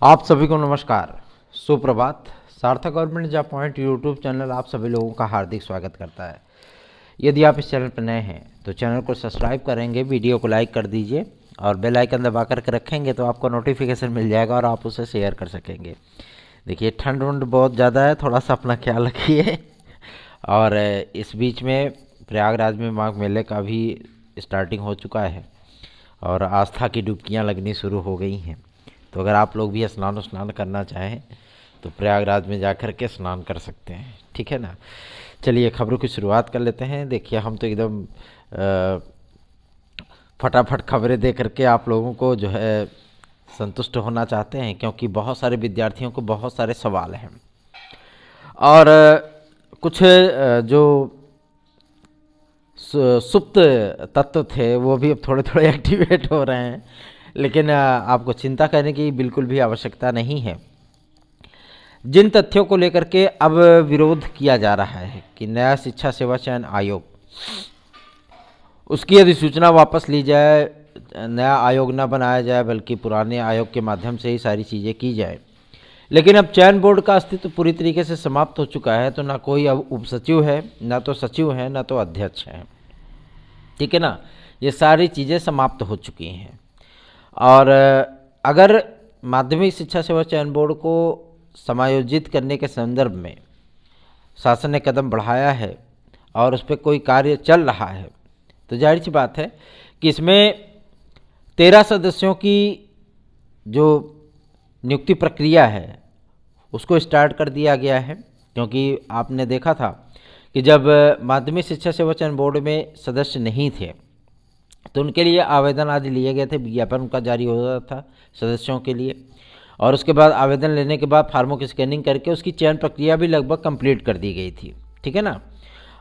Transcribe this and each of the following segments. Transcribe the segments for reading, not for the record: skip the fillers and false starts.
आप सभी को नमस्कार, सुप्रभात। सार्थक government job point YouTube channel आप सभी लोगों का हार्दिक स्वागत करता है। यदि आप इस चैनल पर नए हैं तो चैनल को सब्सक्राइब करेंगे, वीडियो को लाइक कर दीजिए और बेल आइकन दबा कर रखेंगे तो आपको नोटिफिकेशन मिल जाएगा और आप उसे शेयर कर सकेंगे। देखिए, ठंड वंड बहुत ज़्यादा है, थोड़ा सा अपना ख्याल रखिए। और इस बीच में प्रयागराज में माघ मेले का भी स्टार्टिंग हो चुका है और आस्था की डुबकियाँ लगनी शुरू हो गई हैं। तो अगर आप लोग भी स्नान करना चाहें तो प्रयागराज में जाकर के स्नान कर सकते हैं, ठीक है ना। चलिए खबरों की शुरुआत कर लेते हैं। देखिए, हम तो एकदम फटाफट खबरें दे करके आप लोगों को जो है संतुष्ट होना चाहते हैं, क्योंकि बहुत सारे विद्यार्थियों को बहुत सारे सवाल हैं और कुछ जो सुप्त तत्व थे वो भी अब थोड़े थोड़े एक्टिवेट हो रहे हैं, लेकिन आपको चिंता करने की बिल्कुल भी आवश्यकता नहीं है। जिन तथ्यों को लेकर के अब विरोध किया जा रहा है कि नया शिक्षा सेवा चयन आयोग, उसकी अधिसूचना वापस ली जाए, नया आयोग न बनाया जाए बल्कि पुराने आयोग के माध्यम से ही सारी चीज़ें की जाए। लेकिन अब चयन बोर्ड का अस्तित्व पूरी तरीके से समाप्त हो चुका है, तो ना कोई अब उप सचिव है, ना तो सचिव है, ना तो अध्यक्ष है, ठीक है ना। ये सारी चीज़ें समाप्त हो चुकी हैं और अगर माध्यमिक शिक्षा सेवा चयन बोर्ड को समायोजित करने के संदर्भ में शासन ने कदम बढ़ाया है और उस पर कोई कार्य चल रहा है, तो जाहिर सी बात है कि इसमें 13 सदस्यों की जो नियुक्ति प्रक्रिया है उसको स्टार्ट कर दिया गया है। क्योंकि आपने देखा था कि जब माध्यमिक शिक्षा सेवा चयन बोर्ड में सदस्य नहीं थे तो उनके लिए आवेदन आदि लिए गए थे, विज्ञापन उनका जारी हो रहा था सदस्यों के लिए, और उसके बाद आवेदन लेने के बाद फार्मों की स्कैनिंग करके उसकी चयन प्रक्रिया भी लगभग कंप्लीट कर दी गई थी, ठीक है ना।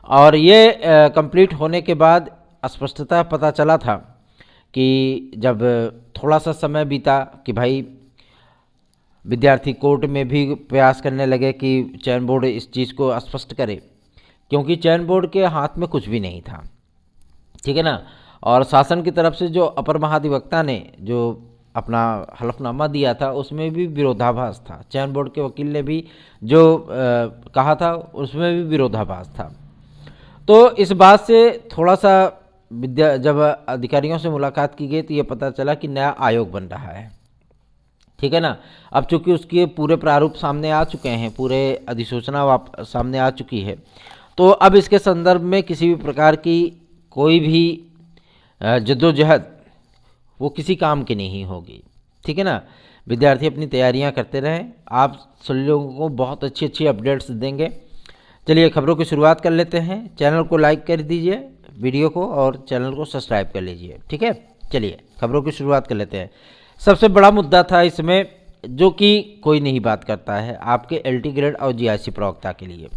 और ये कंप्लीट होने के बाद स्पष्टता पता चला था कि जब थोड़ा सा समय बीता कि भाई विद्यार्थी कोर्ट में भी प्रयास करने लगे कि चयन बोर्ड इस चीज़ को स्पष्ट करे, क्योंकि चयन बोर्ड के हाथ में कुछ भी नहीं था, ठीक है ना। और शासन की तरफ से जो अपर महाधिवक्ता ने जो अपना हलफनामा दिया था उसमें भी विरोधाभास था, चयन बोर्ड के वकील ने भी जो कहा था उसमें भी विरोधाभास था। तो इस बात से थोड़ा सा जब अधिकारियों से मुलाकात की गई तो ये पता चला कि नया आयोग बन रहा है, ठीक है ना। अब चूंकि उसके पूरे प्रारूप सामने आ चुके हैं, पूरे अधिसूचना सामने आ चुकी है, तो अब इसके संदर्भ में किसी भी प्रकार की कोई भी जद्दोजहद वो किसी काम की नहीं होगी, ठीक है ना। विद्यार्थी अपनी तैयारियां करते रहें, आप सभी लोगों को बहुत अच्छी अच्छी अपडेट्स देंगे। चलिए खबरों की शुरुआत कर लेते हैं। चैनल को लाइक कर दीजिए, वीडियो को, और चैनल को सब्सक्राइब कर लीजिए, ठीक है। चलिए खबरों की शुरुआत कर लेते हैं। सबसे बड़ा मुद्दा था इसमें, जो कि कोई नहीं बात करता है, आपके LT ग्रेड और GIC प्रवक्ता के लिए।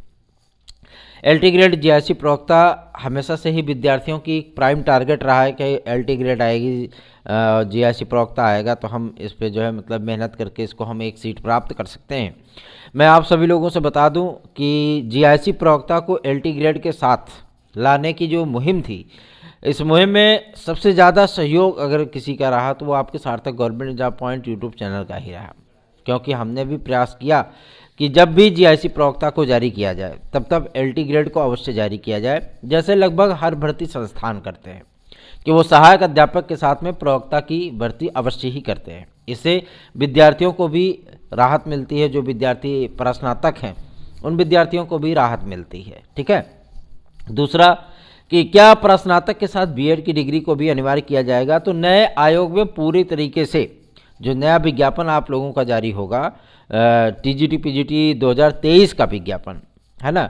LT ग्रेड GIC प्रवक्ता हमेशा से ही विद्यार्थियों की प्राइम टारगेट रहा है कि LT ग्रेड आएगी, GIC प्रवक्ता आएगा तो हम इस पे जो है मतलब मेहनत करके इसको हम एक सीट प्राप्त कर सकते हैं। मैं आप सभी लोगों से बता दूं कि GIC प्रवक्ता को LT ग्रेड के साथ लाने की जो मुहिम थी, इस मुहिम में सबसे ज़्यादा सहयोग अगर किसी का रहा तो वो आपके सार्थक government job point YouTube channel का ही रहा। क्योंकि हमने भी प्रयास किया कि जब भी GIC प्रवक्ता को जारी किया जाए तब LT ग्रेड को अवश्य जारी किया जाए, जैसे लगभग हर भर्ती संस्थान करते हैं कि वो सहायक अध्यापक के साथ में प्रवक्ता की भर्ती अवश्य ही करते हैं। इससे विद्यार्थियों को भी राहत मिलती है, जो विद्यार्थी प्रस्नातक हैं उन विद्यार्थियों को भी राहत मिलती है, ठीक है। दूसरा कि क्या प्रस्नातक के साथ BEd की डिग्री को भी अनिवार्य किया जाएगा, तो नए आयोग में पूरी तरीके से जो नया विज्ञापन आप लोगों का जारी होगा, TGT PGT 2023 का विज्ञापन है ना,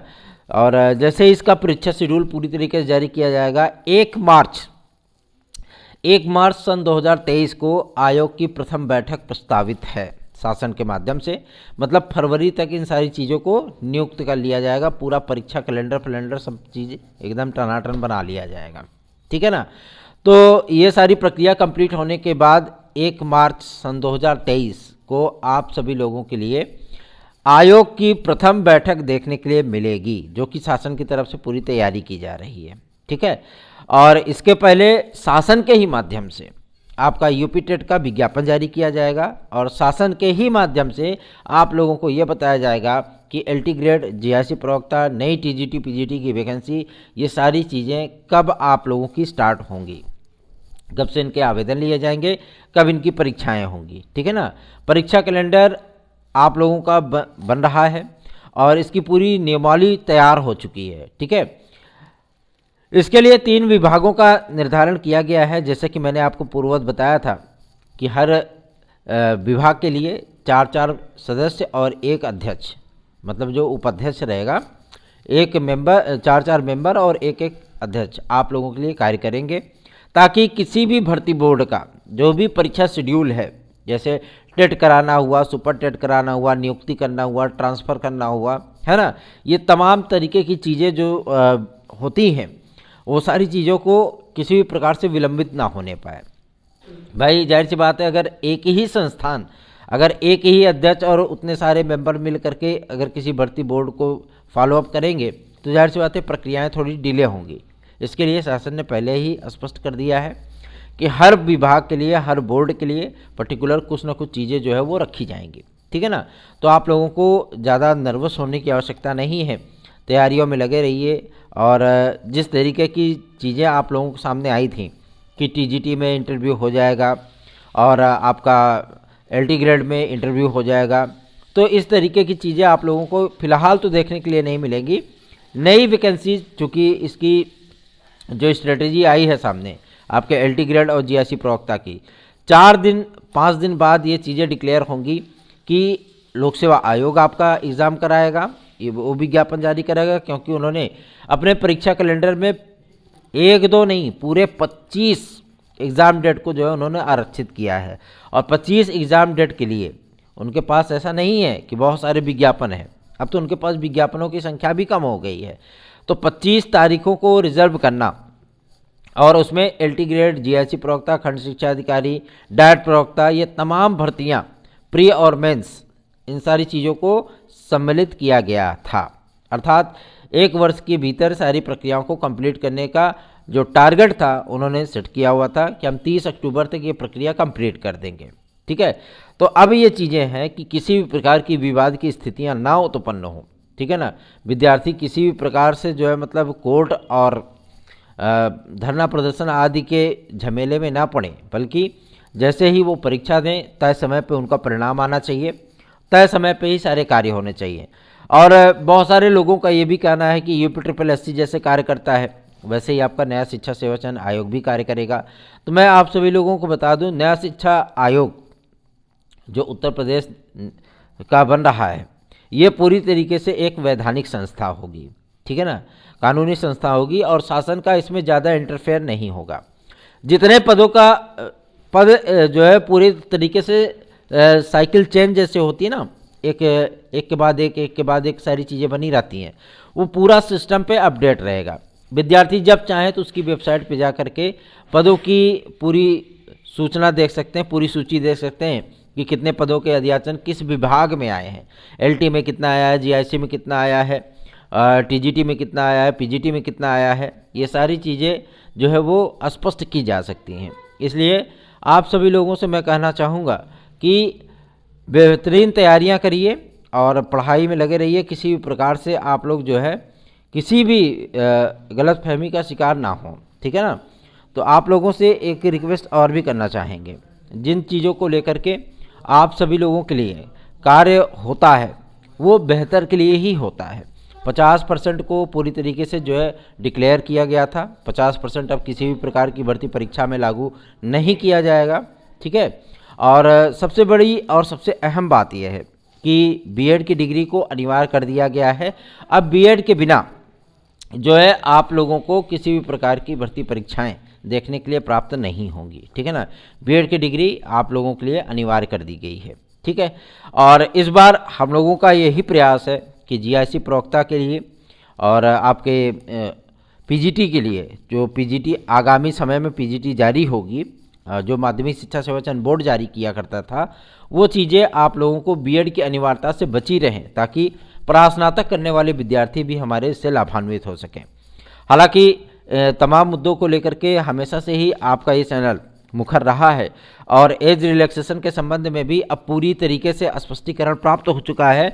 और जैसे इसका परीक्षा शेड्यूल पूरी तरीके से जारी किया जाएगा, 1 मार्च सन 2023 को आयोग की प्रथम बैठक प्रस्तावित है शासन के माध्यम से। मतलब फरवरी तक इन सारी चीज़ों को नियुक्त कर लिया जाएगा, पूरा परीक्षा कैलेंडर सब चीज़ एकदम टनाटन बना लिया जाएगा, ठीक है ना। तो ये सारी प्रक्रिया कंप्लीट होने के बाद 1 मार्च सन 2023 को आप सभी लोगों के लिए आयोग की प्रथम बैठक देखने के लिए मिलेगी, जो कि शासन की तरफ से पूरी तैयारी की जा रही है, ठीक है। और इसके पहले शासन के ही माध्यम से आपका यूपी टेट का विज्ञापन जारी किया जाएगा और शासन के ही माध्यम से आप लोगों को ये बताया जाएगा कि एलटी ग्रेड, जीआईसी प्रवक्ता, नई टीजीटी पीजीटी की वैकेंसी, ये सारी चीज़ें कब आप लोगों की स्टार्ट होंगी, कब से इनके आवेदन लिए जाएंगे, कब इनकी परीक्षाएं होंगी। ठीक है ना। परीक्षा कैलेंडर आप लोगों का बन रहा है और इसकी पूरी नियमावली तैयार हो चुकी है। ठीक है। इसके लिए 3 विभागों का निर्धारण किया गया है। जैसे कि मैंने आपको पूर्ववत बताया था कि हर विभाग के लिए 4-4 सदस्य और 1 अध्यक्ष, मतलब जो उपाध्यक्ष रहेगा, 1 मेंबर, 4-4 मेंबर और 1-1 अध्यक्ष आप लोगों के लिए कार्य करेंगे, ताकि किसी भी भर्ती बोर्ड का जो भी परीक्षा शेड्यूल है, जैसे टेट कराना हुआ, सुपर टेट कराना हुआ, नियुक्ति करना हुआ, ट्रांसफ़र करना हुआ, है ना, ये तमाम तरीके की चीज़ें जो होती हैं, वो सारी चीज़ों को किसी भी प्रकार से विलंबित ना होने पाए। भाई जाहिर सी बात है, अगर एक ही संस्थान, अगर एक ही अध्यक्ष और उतने सारे मेंबर मिल करके अगर किसी भर्ती बोर्ड को फॉलोअप करेंगे तो जाहिर सी बात है प्रक्रियाएँ थोड़ी डिले होंगी। इसके लिए शासन ने पहले ही स्पष्ट कर दिया है कि हर विभाग के लिए, हर बोर्ड के लिए पर्टिकुलर कुछ ना कुछ चीज़ें जो है वो रखी जाएंगी। ठीक है ना। तो आप लोगों को ज़्यादा नर्वस होने की आवश्यकता नहीं है, तैयारियों में लगे रहिए। और जिस तरीके की चीज़ें आप लोगों के सामने आई थी कि टीजीटी में इंटरव्यू हो जाएगा और आपका एलटी ग्रेड में इंटरव्यू हो जाएगा, तो इस तरीके की चीज़ें आप लोगों को फ़िलहाल तो देखने के लिए नहीं मिलेंगी। नई वैकेंसी, चूँकि इसकी जो स्ट्रेटजी आई है सामने आपके एलटी ग्रेड और जीआईसी प्रवक्ता की, 4-5 दिन बाद ये चीज़ें डिक्लेयर होंगी कि लोक सेवा आयोग आपका एग्ज़ाम कराएगा, ये वो विज्ञापन जारी करेगा, क्योंकि उन्होंने अपने परीक्षा कैलेंडर में 1-2 नहीं, पूरे 25 एग्ज़ाम डेट को जो है उन्होंने आरक्षित किया है। और 25 एग्ज़ाम डेट के लिए उनके पास ऐसा नहीं है कि बहुत सारे विज्ञापन हैं, अब तो उनके पास विज्ञापनों की संख्या भी कम हो गई है। तो 25 तारीखों को रिजर्व करना और उसमें एलटी ग्रेड, जीआईसी प्रवक्ता, खंड शिक्षा अधिकारी, डायट प्रवक्ता, ये तमाम भर्तियां, प्री और मेंस, इन सारी चीज़ों को सम्मिलित किया गया था। अर्थात 1 वर्ष के भीतर सारी प्रक्रियाओं को कंप्लीट करने का जो टारगेट था उन्होंने सेट किया हुआ था कि हम 30 अक्टूबर तक ये प्रक्रिया कंप्लीट कर देंगे। ठीक है। तो अब ये चीज़ें हैं कि किसी भी प्रकार की विवाद की स्थितियां ना उत्पन्न हो। ठीक है ना। विद्यार्थी किसी भी प्रकार से जो है मतलब कोर्ट और धरना प्रदर्शन आदि के झमेले में ना पड़े, बल्कि जैसे ही वो परीक्षा दें तय समय पे उनका परिणाम आना चाहिए, तय समय पे ही सारे कार्य होने चाहिए। और बहुत सारे लोगों का ये भी कहना है कि UPSSSC जैसे कार्य करता है वैसे ही आपका नया शिक्षा सेवा चयन आयोग भी कार्य करेगा। तो मैं आप सभी लोगों को बता दूं, नया शिक्षा आयोग जो उत्तर प्रदेश का बन रहा है, ये पूरी तरीके से एक वैधानिक संस्था होगी। ठीक है ना, कानूनी संस्था होगी और शासन का इसमें ज़्यादा इंटरफेयर नहीं होगा। जितने पदों का पद जो है पूरी तरीके से साइकिल चेन जैसे होती है ना, एक के बाद एक सारी चीज़ें बनी रहती हैं, वो पूरा सिस्टम पे अपडेट रहेगा। विद्यार्थी जब चाहे तो उसकी वेबसाइट पे जा करके पदों की पूरी सूचना देख सकते हैं, पूरी सूची देख सकते हैं कि कितने पदों के अध्याचन किस विभाग में आए हैं, एलटी में कितना आया है, जीआईसी में कितना आया है, टीजीटी में कितना आया है, पीजीटी में कितना आया है, ये सारी चीज़ें जो है वो स्पष्ट की जा सकती हैं। इसलिए आप सभी लोगों से मैं कहना चाहूँगा कि बेहतरीन तैयारियां करिए और पढ़ाई में लगे रहिए। किसी भी प्रकार से आप लोग जो है किसी भी गलतफहमी का शिकार ना हो। ठीक है ना। तो आप लोगों से एक रिक्वेस्ट और भी करना चाहेंगे, जिन चीज़ों को लेकर के आप सभी लोगों के लिए कार्य होता है वो बेहतर के लिए ही होता है। 50% को पूरी तरीके से जो है डिक्लेयर किया गया था, 50% अब किसी भी प्रकार की भर्ती परीक्षा में लागू नहीं किया जाएगा। ठीक है। और सबसे बड़ी और सबसे अहम बात यह है कि बीएड की डिग्री को अनिवार्य कर दिया गया है। अब बीएड के बिना जो है आप लोगों को किसी भी प्रकार की भर्ती परीक्षाएं देखने के लिए प्राप्त नहीं होंगी। ठीक है ना। बीएड की डिग्री आप लोगों के लिए अनिवार्य कर दी गई है। ठीक है। और इस बार हम लोगों का यही प्रयास है कि जीआईसी प्रवक्ता के लिए और आपके पीजीटी के लिए, जो पीजीटी आगामी समय में पीजीटी जारी होगी, जो माध्यमिक शिक्षा सेवा चयन बोर्ड जारी किया करता था, वो चीज़ें आप लोगों को बीएड की अनिवार्यता से बची रहें, ताकि प्रास्नातक करने वाले विद्यार्थी भी हमारे इससे लाभान्वित हो सकें। हालांकि तमाम मुद्दों को लेकर के हमेशा से ही आपका ये चैनल मुखर रहा है। और एज रिलैक्सेशन के संबंध में भी अब पूरी तरीके से स्पष्टीकरण प्राप्त हो चुका है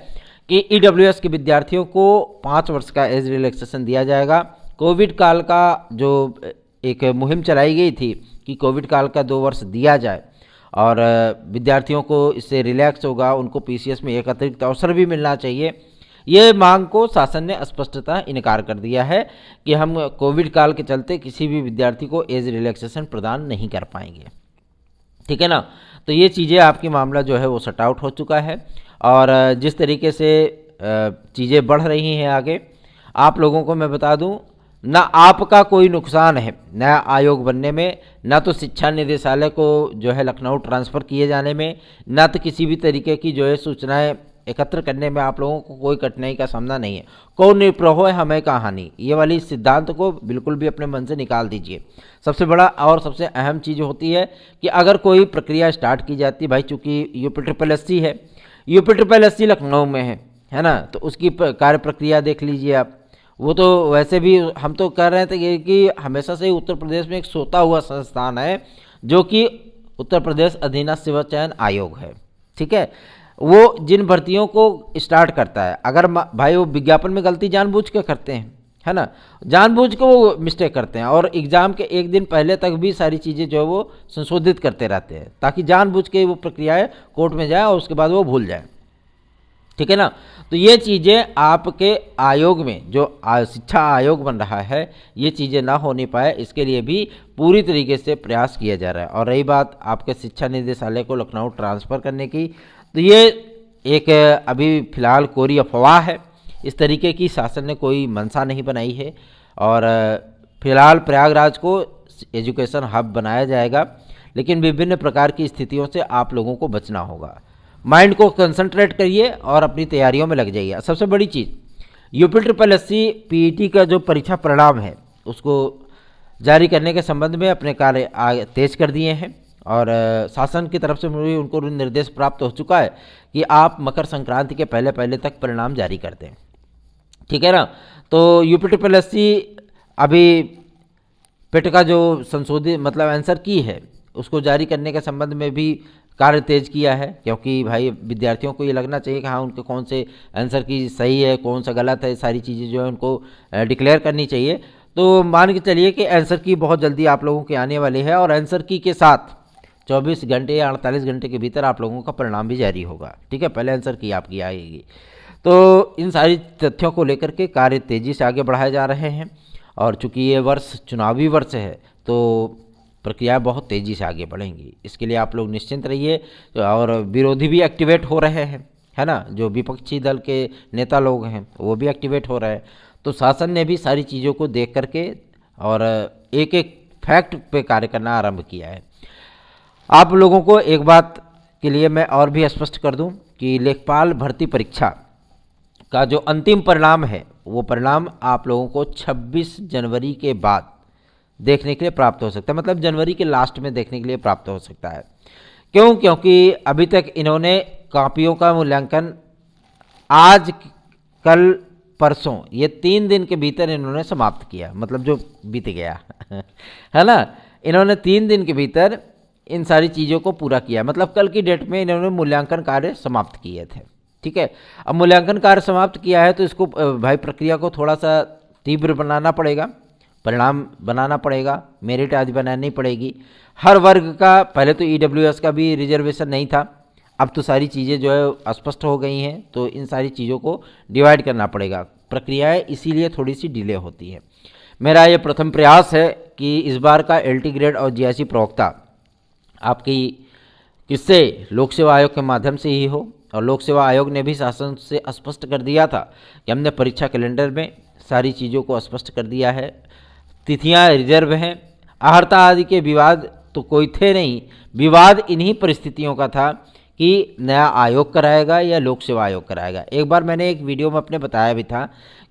कि ईडब्ल्यूएस के विद्यार्थियों को 5 वर्ष का एज रिलैक्सेशन दिया जाएगा। कोविड काल का जो एक मुहिम चलाई गई थी कि कोविड काल का 2 वर्ष दिया जाए और विद्यार्थियों को इससे रिलैक्स होगा, उनको पीसीएस में एक अतिरिक्त अवसर भी मिलना चाहिए, ये मांग को शासन ने स्पष्टतः इनकार कर दिया है कि हम कोविड काल के चलते किसी भी विद्यार्थी को एज रिलैक्सेशन प्रदान नहीं कर पाएंगे। ठीक है ना। तो ये चीज़ें आपकी मामला जो है वो सट आउट हो चुका है। और जिस तरीके से चीज़ें बढ़ रही हैं आगे, आप लोगों को मैं बता दूं, ना आपका कोई नुकसान है नया आयोग बनने में, ना तो शिक्षा निदेशालय को जो है लखनऊ ट्रांसफ़र किए जाने में, ना तो किसी भी तरीके की जो है सूचनाएं एकत्र करने में आप लोगों को कोई कठिनाई का सामना नहीं है। कौन निप्रहो है हमें कहानी, ये वाली सिद्धांत को बिल्कुल भी अपने मन से निकाल दीजिए। सबसे बड़ा और सबसे अहम चीज़ होती है कि अगर कोई प्रक्रिया स्टार्ट की जाती है, भाई चूँकि यूपी है, यूपी लखनऊ में है ना, तो उसकी कार्य प्रक्रिया देख लीजिए आप। वो तो वैसे भी हम तो कह रहे थे कि हमेशा से ही उत्तर प्रदेश में एक सोता हुआ संस्थान है जो कि उत्तर प्रदेश अधीनस्थ सेवा चयन आयोग है। ठीक है, वो जिन भर्तियों को स्टार्ट करता है, अगर भाई वो विज्ञापन में गलती जानबूझ के करते हैं, है ना, जानबूझ के वो मिस्टेक करते हैं और एग्ज़ाम के एक दिन पहले तक भी सारी चीज़ें जो है वो संशोधित करते रहते हैं ताकि जानबूझ के वो प्रक्रियाएं कोर्ट में जाए और उसके बाद वो भूल जाए। ठीक है ना। तो ये चीज़ें आपके आयोग में जो शिक्षा आयोग बन रहा है, ये चीज़ें ना होने पाए, इसके लिए भी पूरी तरीके से प्रयास किया जा रहा है। और रही बात आपके शिक्षा निदेशालय को लखनऊ ट्रांसफ़र करने की, तो ये एक अभी फ़िलहाल कोरी अफवाह है। इस तरीके की शासन ने कोई मंशा नहीं बनाई है और फिलहाल प्रयागराज को एजुकेशन हब बनाया जाएगा, लेकिन विभिन्न प्रकार की स्थितियों से आप लोगों को बचना होगा। माइंड को कंसंट्रेट करिए और अपनी तैयारियों में लग जाइए। सबसे बड़ी चीज़, यूपी पीईटी का जो परीक्षा परिणाम है उसको जारी करने के संबंध में अपने कार्य तेज कर दिए हैं और शासन की तरफ से मुझे उनको निर्देश प्राप्त हो चुका है कि आप मकर संक्रांति के पहले पहले तक परिणाम जारी कर दें। ठीक है ना। तो यूपी अभी पेट का जो संशोधित मतलब आंसर की है उसको जारी करने के संबंध में भी कार्य तेज किया है, क्योंकि भाई विद्यार्थियों को ये लगना चाहिए कि हाँ उनके कौन से आंसर की सही है कौन सा गलत है, सारी चीज़ें जो है उनको डिक्लेयर करनी चाहिए। तो मान के चलिए कि आंसर की बहुत जल्दी आप लोगों की आने वाली है और आंसर की के साथ 24 घंटे या 48 घंटे के भीतर आप लोगों का परिणाम भी जारी होगा। ठीक है, पहले आंसर की आपकी आएगी। तो इन सारी तथ्यों को लेकर के कार्य तेज़ी से आगे बढ़ाए जा रहे हैं और चूँकि ये वर्ष चुनावी वर्ष है तो प्रक्रिया बहुत तेज़ी से आगे बढ़ेंगी। इसके लिए आप लोग निश्चिंत रहिए। और विरोधी भी एक्टिवेट हो रहे हैं, है ना, जो विपक्षी दल के नेता लोग हैं वो भी एक्टिवेट हो रहे हैं। तो शासन ने भी सारी चीज़ों को देख करके और एक एक फैक्ट पे कार्य करना आरंभ किया है। आप लोगों को एक बात के लिए मैं और भी स्पष्ट कर दूं कि लेखपाल भर्ती परीक्षा का जो अंतिम परिणाम है वो परिणाम आप लोगों को 26 जनवरी के बाद देखने के लिए प्राप्त हो सकता है, मतलब जनवरी के लास्ट में देखने के लिए प्राप्त हो सकता है। क्यों? क्योंकि अभी तक इन्होंने कॉपियों का मूल्यांकन आज कल परसों ये 3 दिन के भीतर इन्होंने समाप्त किया, मतलब जो बीत गया है ना, इन्होंने 3 दिन के भीतर इन सारी चीज़ों को पूरा किया, मतलब कल की डेट में इन्होंने मूल्यांकन कार्य समाप्त किए थे। ठीक है, अब मूल्यांकन कार्य समाप्त किया है तो इसको भाई प्रक्रिया को थोड़ा सा तीव्र बनाना पड़ेगा, परिणाम बनाना पड़ेगा, मेरिट आदि बनानी पड़ेगी। हर वर्ग का, पहले तो ईडब्ल्यूएस का भी रिजर्वेशन नहीं था, अब तो सारी चीज़ें जो है स्पष्ट हो गई हैं, तो इन सारी चीज़ों को डिवाइड करना पड़ेगा। प्रक्रियाएं इसीलिए थोड़ी सी डिले होती है। मेरा ये प्रथम प्रयास है कि इस बार का एलटी ग्रेड और जीआईसी प्रवक्ता आपकी किससे लोक सेवा आयोग के माध्यम से ही हो। और लोक सेवा आयोग ने भी शासन से स्पष्ट कर दिया था कि हमने परीक्षा कैलेंडर में सारी चीज़ों को स्पष्ट कर दिया है, तिथियां रिजर्व हैं, आहर्ता आदि के विवाद तो कोई थे नहीं, विवाद इन्हीं परिस्थितियों का था कि नया आयोग कराएगा या लोक सेवा आयोग कराएगा। एक बार मैंने एक वीडियो में अपने बताया भी था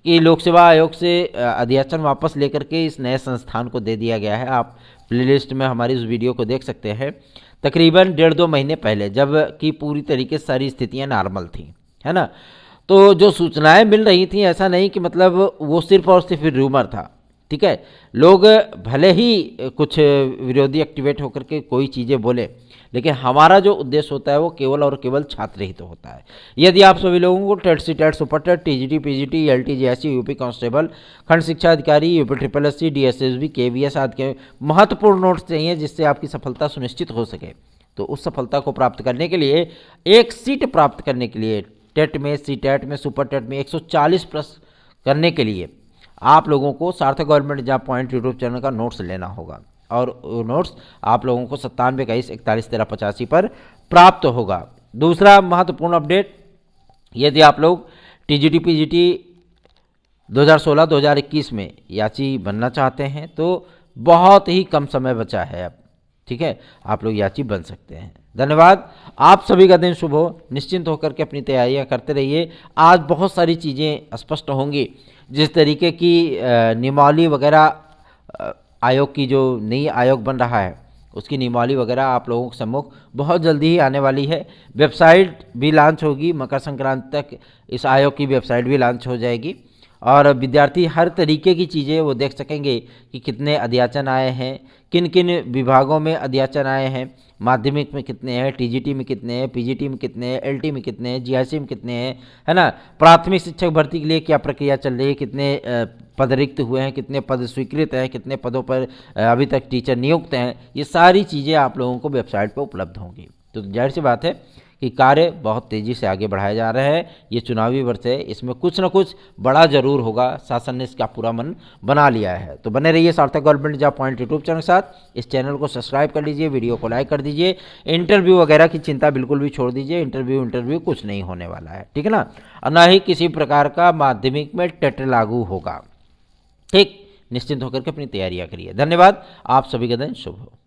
कि लोक सेवा आयोग से अध्यासन वापस लेकर के इस नए संस्थान को दे दिया गया है। आप प्लेलिस्ट में हमारी उस वीडियो को देख सकते हैं, तकरीबन 1.5-2 महीने पहले, जब कि पूरी तरीके से सारी स्थितियाँ नॉर्मल थी, है ना। तो जो सूचनाएं मिल रही थी, ऐसा नहीं कि मतलब वो सिर्फ और सिर्फ रूमर था, ठीक है, लोग भले ही कुछ विरोधी एक्टिवेट होकर के कोई चीज़ें बोले, लेकिन हमारा जो उद्देश्य होता है वो केवल और केवल छात्र हित होता है। यदि आप सभी लोगों को TET C TET super TET TGT PGT LT JSC UP constable खंड शिक्षा अधिकारी UP triple SC DSSB KVS आदि के महत्वपूर्ण नोट्स चाहिए जिससे आपकी सफलता सुनिश्चित हो सके, तो उस सफलता को प्राप्त करने के लिए, एक सीट प्राप्त करने के लिए, टेट में सी टेट में सुपर टेट में 140 प्लस करने के लिए आप लोगों को सार्थक government job point YouTube channel का नोट्स लेना होगा, और वो नोट्स आप लोगों को 9721411385 पर प्राप्त होगा। दूसरा महत्वपूर्ण अपडेट, यदि आप लोग टीजीटी पीजीटी 2016-2021 में याची बनना चाहते हैं तो बहुत ही कम समय बचा है अब, ठीक है, आप लोग याची बन सकते हैं। धन्यवाद, आप सभी का दिन शुभ हो। निश्चिंत होकर के अपनी तैयारियां करते रहिए। आज बहुत सारी चीज़ें स्पष्ट होंगी, जिस तरीके की नियमावली वगैरह आयोग की जो नई आयोग बन रहा है उसकी नियमावली वगैरह आप लोगों के सम्मुख बहुत जल्दी ही आने वाली है। वेबसाइट भी लॉन्च होगी, मकर संक्रांति तक इस आयोग की वेबसाइट भी लॉन्च हो जाएगी, और विद्यार्थी हर तरीके की चीज़ें वो देख सकेंगे कि कितने अध्याचन आए हैं, किन किन विभागों में अध्याचन आए हैं, माध्यमिक में कितने हैं, टीजीटी में कितने हैं, पीजीटी में कितने हैं, एलटी में कितने हैं, जीआईसी में कितने हैं, है ना, प्राथमिक शिक्षक भर्ती के लिए क्या प्रक्रिया चल रही है, कितने पद रिक्त हुए हैं, कितने पद स्वीकृत हैं, कितने पदों पर अभी तक टीचर नियुक्त हैं, ये सारी चीज़ें आप लोगों को वेबसाइट पर उपलब्ध होंगी। तो जाहिर सी बात है कि कार्य बहुत तेज़ी से आगे बढ़ाए जा रहे हैं। ये चुनावी वर्ष है, इसमें कुछ ना कुछ बड़ा जरूर होगा, शासन ने इसका पूरा मन बना लिया है। तो बने रहिए सार्थक government job point YouTube channel के साथ। इस चैनल को सब्सक्राइब कर लीजिए, वीडियो को लाइक कर दीजिए। इंटरव्यू वगैरह की चिंता बिल्कुल भी छोड़ दीजिए, इंटरव्यू कुछ नहीं होने वाला है, ठीक है ना, और ना ही किसी प्रकार का माध्यमिक में टेट लागू होगा। ठीक, निश्चिंत होकर के अपनी तैयारियां करिए। धन्यवाद, आप सभी का दिन शुभ हो।